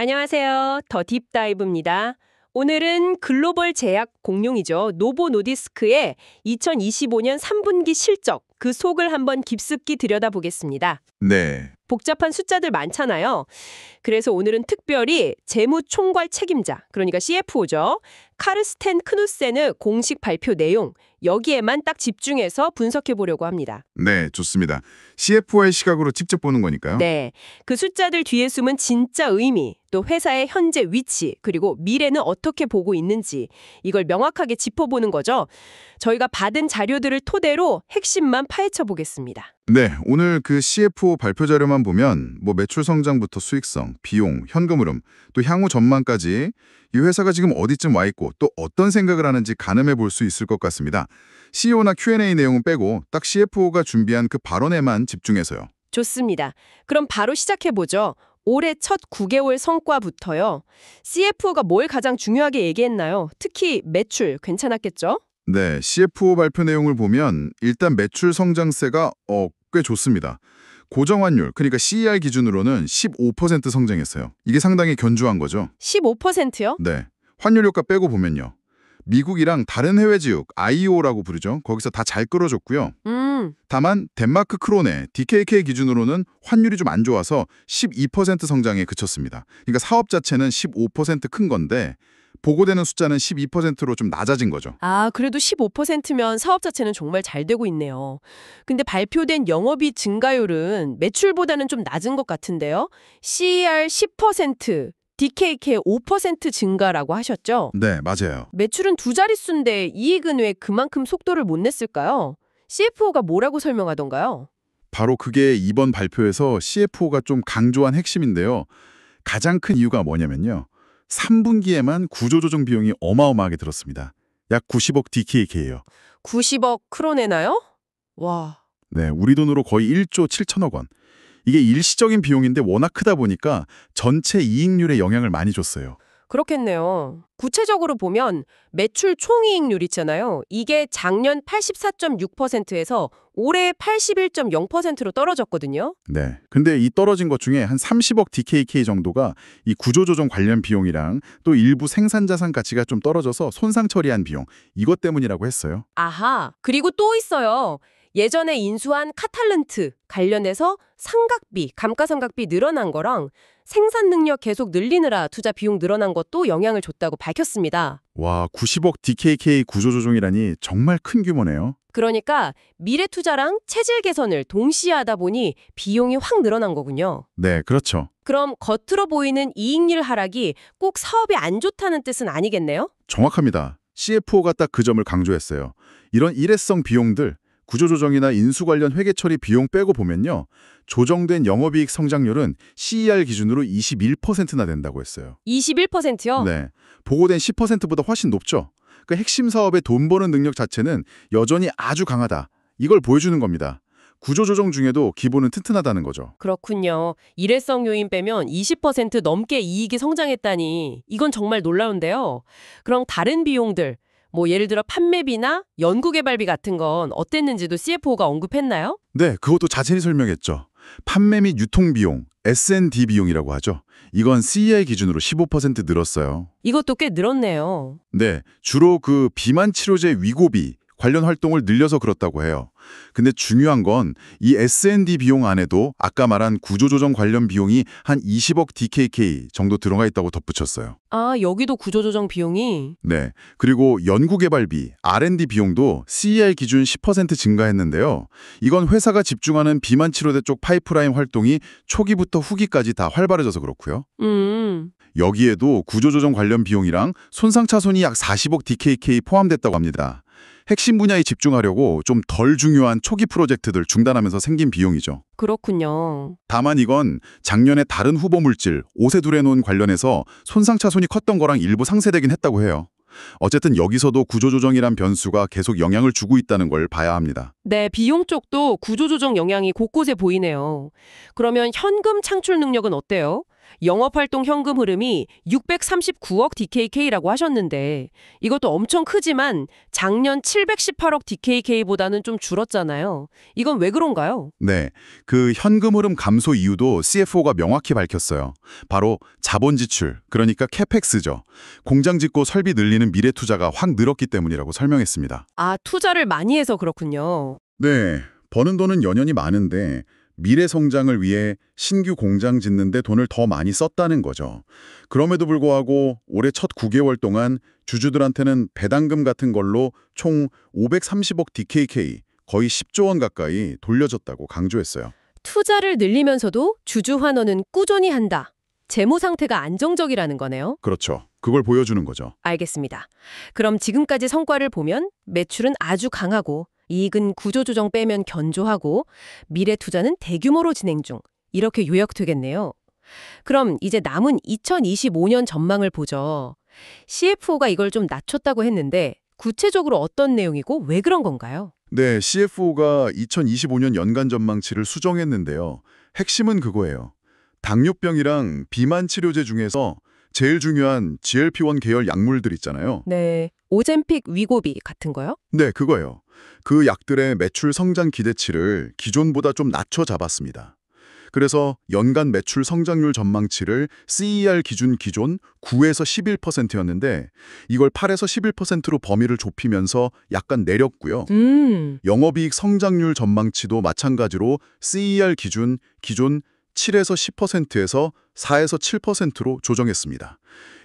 안녕하세요. 더 딥다이브입니다. 오늘은 글로벌 제약 공룡이죠. 노보 노디스크의 2025년 3분기 실적, 그 속을 한번 깊숙이 들여다보겠습니다. 네, 복잡한 숫자들 많잖아요. 그래서 오늘은 특별히 재무총괄 책임자, 그러니까 CFO죠. 카르스텐 크누센의 공식 발표 내용, 여기에만 딱 집중해서 분석해 보려고 합니다. 네, 좋습니다. CFO의 시각으로 직접 보는 거니까요. 네, 그 숫자들 뒤에 숨은 진짜 의미, 또 회사의 현재 위치, 그리고 미래는 어떻게 보고 있는지 이걸 명확하게 짚어보는 거죠. 저희가 받은 자료들을 토대로 핵심만 파헤쳐 보겠습니다. 네, 오늘 그 CFO 발표 자료만 보면 매출 성장부터 수익성, 비용, 현금 흐름, 또 향후 전망까지 이 회사가 지금 어디쯤 와 있고 또 어떤 생각을 하는지 가늠해 볼 수 있을 것 같습니다. CEO나 Q&A 내용은 빼고 딱 CFO가 준비한 그 발언에만 집중해서요. 좋습니다. 그럼 바로 시작해 보죠. 올해 첫 9개월 성과부터요. CFO가 뭘 가장 중요하게 얘기했나요? 특히 매출 괜찮았겠죠? 네, CFO 발표 내용을 보면 일단 매출 성장세가 꽤 좋습니다. 고정환율, 그러니까 CER 기준으로는 15% 성장했어요. 이게 상당히 견조한 거죠. 15%요? 네, 환율 효과 빼고 보면요. 미국이랑 다른 해외 지역, IEO라고 부르죠. 거기서 다 잘 끌어줬고요. 다만 덴마크 크로네, DKK 기준으로는 환율이 좀 안 좋아서 12% 성장에 그쳤습니다. 그러니까 사업 자체는 15% 큰 건데 보고되는 숫자는 12%로 좀 낮아진 거죠. 아, 그래도 15%면 사업 자체는 정말 잘 되고 있네요. 근데 발표된 영업이익 증가율은 매출보다는 좀 낮은 것 같은데요. CER 10%, DKK 5% 증가라고 하셨죠? 네, 맞아요. 매출은 두 자릿수인데 이익은 왜 그만큼 속도를 못 냈을까요? CFO가 뭐라고 설명하던가요? 바로 그게 이번 발표에서 CFO가 좀 강조한 핵심인데요. 가장 큰 이유가 뭐냐면요. 3분기에만 구조조정 비용이 어마어마하게 들었습니다. 약 90억 DKK예요. 90억 크로네나요? 와, 네, 우리 돈으로 거의 1조 7천억 원. 이게 일시적인 비용인데 워낙 크다 보니까 전체 이익률에 영향을 많이 줬어요. 그렇겠네요. 구체적으로 보면 매출 총이익률 있잖아요. 이게 작년 84.6%에서 올해 81.0%로 떨어졌거든요. 네. 근데 이 떨어진 것 중에 한 30억 DKK 정도가 이 구조조정 관련 비용이랑 또 일부 생산자산 가치가 좀 떨어져서 손상 처리한 비용, 이것 때문이라고 했어요. 아하, 그리고 또 있어요. 예전에 인수한 카탈른트 관련해서 상각비, 감가상각비 늘어난 거랑 생산 능력 계속 늘리느라 투자 비용 늘어난 것도 영향을 줬다고 밝혔습니다. 와, 90억 DKK 구조조정이라니 정말 큰 규모네요. 그러니까 미래 투자랑 체질 개선을 동시에 하다 보니 비용이 확 늘어난 거군요. 네, 그렇죠. 그럼 겉으로 보이는 이익률 하락이 꼭 사업이 안 좋다는 뜻은 아니겠네요? 정확합니다. CFO가 딱 그 점을 강조했어요. 이런 일회성 비용들, 구조조정이나 인수 관련 회계 처리 비용 빼고 보면요. 조정된 영업이익 성장률은 CER 기준으로 21%나 된다고 했어요. 21%요? 네, 보고된 10%보다 훨씬 높죠. 그 핵심 사업의 돈 버는 능력 자체는 여전히 아주 강하다. 이걸 보여주는 겁니다. 구조조정 중에도 기본은 튼튼하다는 거죠. 그렇군요. 일회성 요인 빼면 20% 넘게 이익이 성장했다니 이건 정말 놀라운데요. 그럼 다른 비용들, 예를 들어 판매비나 연구개발비 같은 건 어땠는지도 CFO가 언급했나요? 네, 그것도 자세히 설명했죠. 판매 및 유통비용, S&D 비용이라고 하죠. 이건 CER 기준으로 15% 늘었어요. 이것도 꽤 늘었네요. 네, 주로 그 비만 치료제 위고비 관련 활동을 늘려서 그렇다고 해요. 근데 중요한 건 이 S&D 비용 안에도 아까 말한 구조조정 관련 비용이 한 20억 DKK 정도 들어가 있다고 덧붙였어요. 아, 여기도 구조조정 비용이? 네, 그리고 연구개발비, R&D 비용도 CER 기준 10% 증가했는데요. 이건 회사가 집중하는 비만 치료제 쪽 파이프라인 활동이 초기부터 후기까지 다 활발해져서 그렇고요. 여기에도 구조조정 관련 비용이랑 손상차손이 약 40억 DKK 포함됐다고 합니다. 핵심 분야에 집중하려고 좀 덜 중요한 초기 프로젝트들 중단하면서 생긴 비용이죠. 그렇군요. 다만 이건 작년에 다른 후보 물질, 오세두레논 관련해서 손상차손이 컸던 거랑 일부 상쇄되긴 했다고 해요. 어쨌든 여기서도 구조조정이란 변수가 계속 영향을 주고 있다는 걸 봐야 합니다. 네, 비용 쪽도 구조조정 영향이 곳곳에 보이네요. 그러면 현금 창출 능력은 어때요? 영업활동 현금 흐름이 639억 DKK라고 하셨는데 이것도 엄청 크지만 작년 718억 DKK보다는 좀 줄었잖아요. 이건 왜 그런가요? 네, 그 현금 흐름 감소 이유도 CFO가 명확히 밝혔어요. 바로 자본 지출, 그러니까 캐펙스죠. 공장 짓고 설비 늘리는 미래 투자가 확 늘었기 때문이라고 설명했습니다. 아, 투자를 많이 해서 그렇군요. 네, 버는 돈은 연연히 많은데 미래 성장을 위해 신규 공장 짓는데 돈을 더 많이 썼다는 거죠. 그럼에도 불구하고 올해 첫 9개월 동안 주주들한테는 배당금 같은 걸로 총 530억 DKK, 거의 10조 원 가까이 돌려줬다고 강조했어요. 투자를 늘리면서도 주주 환원은 꾸준히 한다. 재무 상태가 안정적이라는 거네요. 그렇죠. 그걸 보여주는 거죠. 알겠습니다. 그럼 지금까지 성과를 보면 매출은 아주 강하고 이익은 구조조정 빼면 견조하고 미래 투자는 대규모로 진행 중. 이렇게 요약되겠네요. 그럼 이제 남은 2025년 전망을 보죠. CFO가 이걸 좀 낮췄다고 했는데 구체적으로 어떤 내용이고 왜 그런 건가요? 네, CFO가 2025년 연간 전망치를 수정했는데요. 핵심은 그거예요. 당뇨병이랑 비만 치료제 중에서 제일 중요한 GLP-1 계열 약물들 있잖아요. 네, 오젬픽, 위고비 같은 거요? 네, 그거예요. 그 약들의 매출 성장 기대치를 기존보다 좀 낮춰 잡았습니다. 그래서 연간 매출 성장률 전망치를 CER 기준 기존 9에서 11%였는데 이걸 8에서 11%로 범위를 좁히면서 약간 내렸고요. 영업이익 성장률 전망치도 마찬가지로 CER 기준 기존 7에서 10%에서 4에서 7%로 조정했습니다.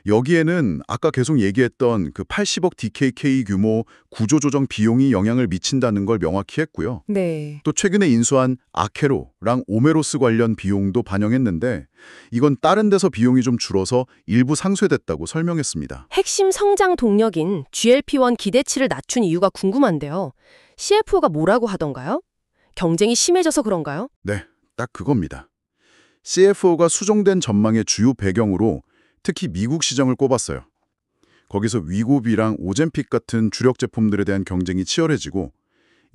여기에는 아까 계속 얘기했던 그 80억 DKK 규모 구조조정 비용이 영향을 미친다는 걸 명확히 했고요. 네. 또 최근에 인수한 아케로랑 오메로스 관련 비용도 반영했는데 이건 다른 데서 비용이 좀 줄어서 일부 상쇄됐다고 설명했습니다. 핵심 성장 동력인 GLP-1 기대치를 낮춘 이유가 궁금한데요. CFO가 뭐라고 하던가요? 경쟁이 심해져서 그런가요? 네, 딱 그겁니다. CFO가 수정된 전망의 주요 배경으로 특히 미국 시장을 꼽았어요. 거기서 위고비랑 오젬픽 같은 주력 제품들에 대한 경쟁이 치열해지고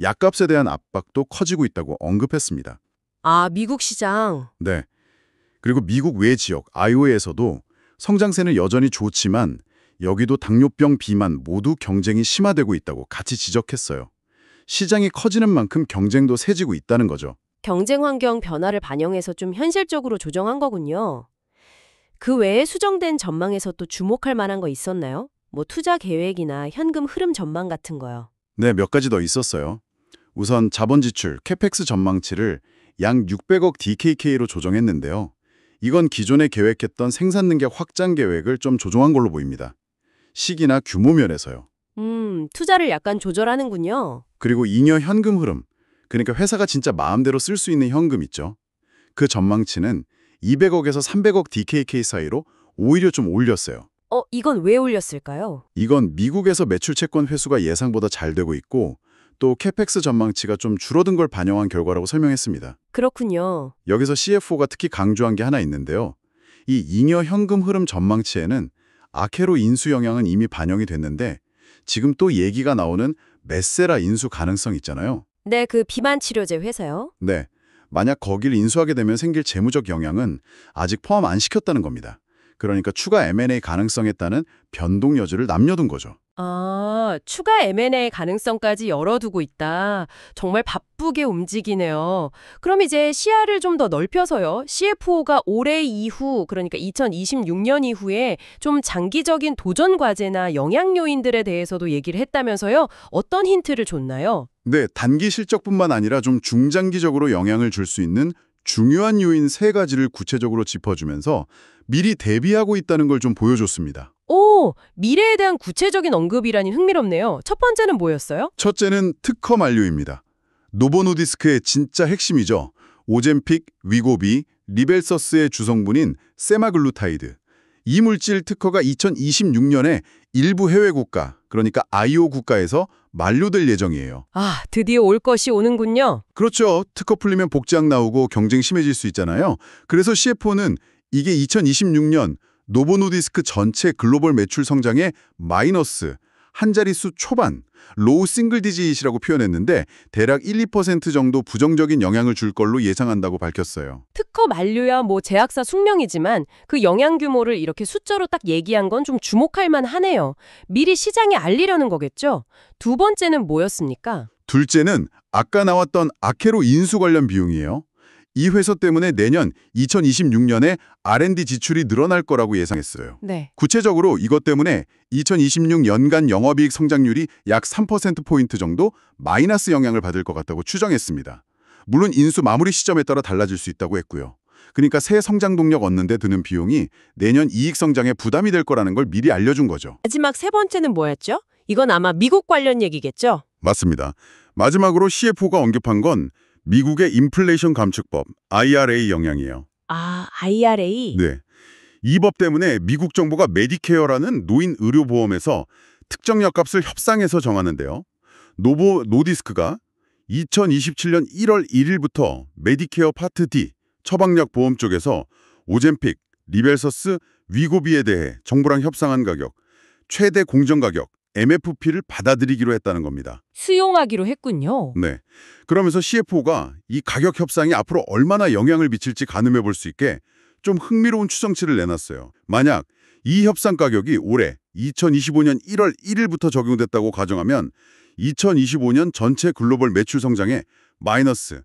약값에 대한 압박도 커지고 있다고 언급했습니다. 아, 미국 시장. 네. 그리고 미국 외 지역, IO에서도 성장세는 여전히 좋지만 여기도 당뇨병, 비만 모두 경쟁이 심화되고 있다고 같이 지적했어요. 시장이 커지는 만큼 경쟁도 세지고 있다는 거죠. 경쟁 환경 변화를 반영해서 좀 현실적으로 조정한 거군요. 그 외에 수정된 전망에서 또 주목할 만한 거 있었나요? 뭐 투자 계획이나 현금 흐름 전망 같은 거요. 네, 몇 가지 더 있었어요. 우선 자본 지출, 캐펙스 전망치를 약 600억 DKK로 조정했는데요. 이건 기존에 계획했던 생산 능력 확장 계획을 좀 조정한 걸로 보입니다. 시기나 규모 면에서요. 투자를 약간 조절하는군요. 그리고 잉여 현금 흐름, 그러니까 회사가 진짜 마음대로 쓸 수 있는 현금 있죠. 그 전망치는 200억에서 300억 DKK 사이로 오히려 좀 올렸어요. 이건 왜 올렸을까요? 이건 미국에서 매출 채권 회수가 예상보다 잘 되고 있고 또 캐펙스 전망치가 좀 줄어든 걸 반영한 결과라고 설명했습니다. 그렇군요. 여기서 CFO가 특히 강조한 게 하나 있는데요. 이 잉여 현금 흐름 전망치에는 아케로 인수 영향은 이미 반영이 됐는데 지금 또 얘기가 나오는 메세라 인수 가능성 있잖아요. 네, 그 비만 치료제 회사요. 네, 만약 거길 인수하게 되면 생길 재무적 영향은 아직 포함 안 시켰다는 겁니다. 그러니까 추가 M&A 가능성에 따른 변동 여지를 남겨둔 거죠. 아, 추가 M&A 가능성까지 열어두고 있다. 정말 바쁘게 움직이네요. 그럼 이제 시야를 좀 더 넓혀서요. CFO가 올해 이후, 그러니까 2026년 이후에 좀 장기적인 도전 과제나 영향 요인들에 대해서도 얘기를 했다면서요. 어떤 힌트를 줬나요? 네, 단기 실적뿐만 아니라 좀 중장기적으로 영향을 줄 수 있는 중요한 요인 3가지를 구체적으로 짚어주면서 미리 대비하고 있다는 걸 좀 보여줬습니다. 오, 미래에 대한 구체적인 언급이라니 흥미롭네요. 첫 번째는 뭐였어요? 첫째는 특허 만료입니다. 노보노디스크의 진짜 핵심이죠. 오젬픽, 위고비, 리벨서스의 주성분인 세마글루타이드. 이 물질 특허가 2026년에 일부 해외 국가, 그러니까 IO 국가에서 만료될 예정이에요. 아, 드디어 올 것이 오는군요. 그렇죠. 특허 풀리면 복지학 나오고 경쟁 심해질 수 있잖아요. 그래서 CFO는 이게 2026년 노보노디스크 전체 글로벌 매출 성장의 마이너스 한 자릿수 초반, 로우 싱글 디짓이라고 표현했는데 대략 1~2% 정도 부정적인 영향을 줄 걸로 예상한다고 밝혔어요. 특허 만료야 뭐 제약사 숙명이지만 그 영향 규모를 이렇게 숫자로 딱 얘기한 건 좀 주목할 만하네요. 미리 시장에 알리려는 거겠죠? 두 번째는 뭐였습니까? 둘째는 아까 나왔던 아케로 인수 관련 비용이에요. 이 회사 때문에 내년 2026년에 R&D 지출이 늘어날 거라고 예상했어요. 네. 구체적으로 이것 때문에 2026 연간 영업이익 성장률이 약 3%포인트 정도 마이너스 영향을 받을 것 같다고 추정했습니다. 물론 인수 마무리 시점에 따라 달라질 수 있다고 했고요. 그러니까 새 성장 동력 얻는 데 드는 비용이 내년 이익 성장에 부담이 될 거라는 걸 미리 알려준 거죠. 마지막 세 번째는 뭐였죠? 이건 아마 미국 관련 얘기겠죠? 맞습니다. 마지막으로 CFO가 언급한 건 미국의 인플레이션 감축법 IRA 영향이에요. 아, IRA? 네. 이 법 때문에 미국 정부가 메디케어라는 노인 의료보험에서 특정 약값을 협상해서 정하는데요. 노보 노디스크가 2027년 1월 1일부터 메디케어 파트 D 처방약 보험 쪽에서 오젬픽, 리벨서스, 위고비에 대해 정부랑 협상한 가격, 최대 공정 가격, MFP를 받아들이기로 했다는 겁니다. 수용하기로 했군요. 네. 그러면서 CFO가 이 가격 협상이 앞으로 얼마나 영향을 미칠지 가늠해 볼 수 있게 좀 흥미로운 추정치를 내놨어요. 만약 이 협상 가격이 올해 2025년 1월 1일부터 적용됐다고 가정하면 2025년 전체 글로벌 매출 성장에 마이너스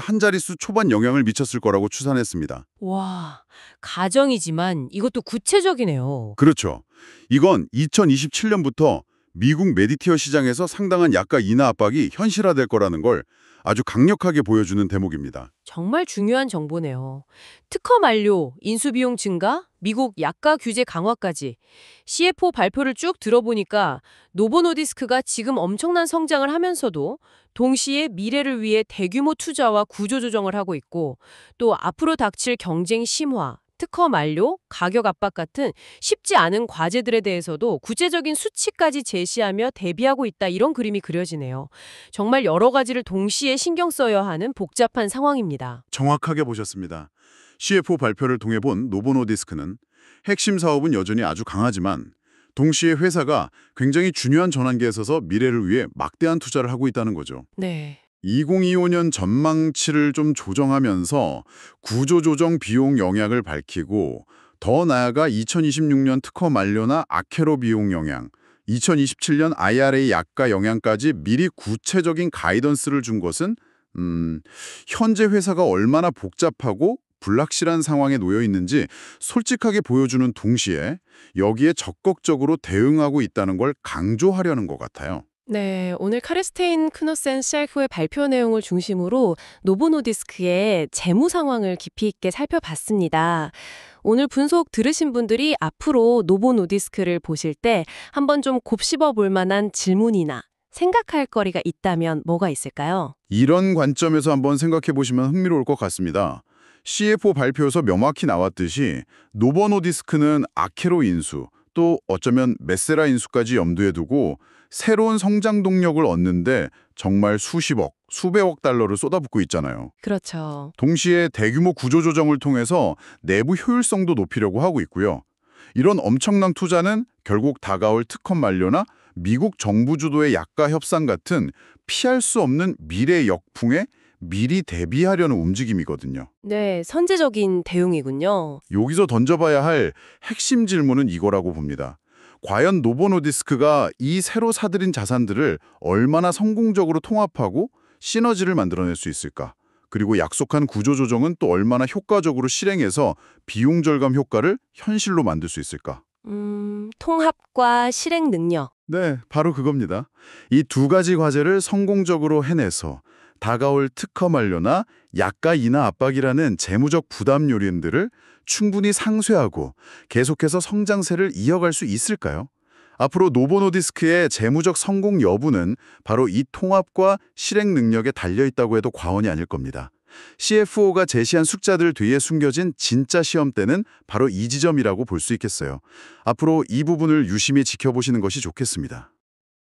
한 자릿수 초반 영향을 미쳤을 거라고 추산했습니다. 와, 가정이지만 이것도 구체적이네요. 그렇죠. 이건 2027년부터 미국 메디케어 시장에서 상당한 약가 인하 압박이 현실화될 거라는 걸 아주 강력하게 보여주는 대목입니다. 정말 중요한 정보네요. 특허 만료, 인수비용 증가, 미국 약가 규제 강화까지. CFO 발표를 쭉 들어보니까 노보노디스크가 지금 엄청난 성장을 하면서도 동시에 미래를 위해 대규모 투자와 구조조정을 하고 있고 또 앞으로 닥칠 경쟁 심화, 특허 만료, 가격 압박 같은 쉽지 않은 과제들에 대해서도 구체적인 수치까지 제시하며 대비하고 있다 이런 그림이 그려지네요. 정말 여러 가지를 동시에 신경 써야 하는 복잡한 상황입니다. 정확하게 보셨습니다. CFO 발표를 통해 본 노보노디스크는 핵심 사업은 여전히 아주 강하지만 동시에 회사가 굉장히 중요한 전환기에 서서 미래를 위해 막대한 투자를 하고 있다는 거죠. 네. 2025년 전망치를 좀 조정하면서 구조조정 비용 영향을 밝히고 더 나아가 2026년 특허 만료나 아케로 비용 영향, 2027년 IRA 약가 영향까지 미리 구체적인 가이던스를 준 것은 현재 회사가 얼마나 복잡하고 불확실한 상황에 놓여 있는지 솔직하게 보여주는 동시에 여기에 적극적으로 대응하고 있다는 걸 강조하려는 것 같아요. 네, 오늘 카르스테인 크노센 셰프의 발표 내용을 중심으로 노보노디스크의 재무 상황을 깊이 있게 살펴봤습니다. 오늘 분석 들으신 분들이 앞으로 노보노디스크를 보실 때 한번 좀 곱씹어 볼 만한 질문이나 생각할 거리가 있다면 뭐가 있을까요? 이런 관점에서 한번 생각해 보시면 흥미로울 것 같습니다. CFO 발표에서 명확히 나왔듯이 노보노디스크는 아케로 인수, 또 어쩌면 메세라 인수까지 염두에 두고 새로운 성장 동력을 얻는데 정말 수십억, 수백억 달러를 쏟아붓고 있잖아요. 그렇죠. 동시에 대규모 구조조정을 통해서 내부 효율성도 높이려고 하고 있고요. 이런 엄청난 투자는 결국 다가올 특허 만료나 미국 정부 주도의 약가 협상 같은 피할 수 없는 미래 역풍에 미리 대비하려는 움직임이거든요. 네, 선제적인 대응이군요. 여기서 던져봐야 할 핵심 질문은 이거라고 봅니다. 과연 노보노디스크가 이 새로 사들인 자산들을 얼마나 성공적으로 통합하고 시너지를 만들어낼 수 있을까? 그리고 약속한 구조조정은 또 얼마나 효과적으로 실행해서 비용 절감 효과를 현실로 만들 수 있을까? 통합과 실행 능력. 네, 바로 그겁니다. 이 두 가지 과제를 성공적으로 해내서 다가올 특허 만료나 약가 인하 압박이라는 재무적 부담 요인들을 충분히 상쇄하고 계속해서 성장세를 이어갈 수 있을까요? 앞으로 노보노디스크의 재무적 성공 여부는 바로 이 통합과 실행 능력에 달려있다고 해도 과언이 아닐 겁니다. CFO가 제시한 숫자들 뒤에 숨겨진 진짜 시험대는 바로 이 지점이라고 볼 수 있겠어요. 앞으로 이 부분을 유심히 지켜보시는 것이 좋겠습니다.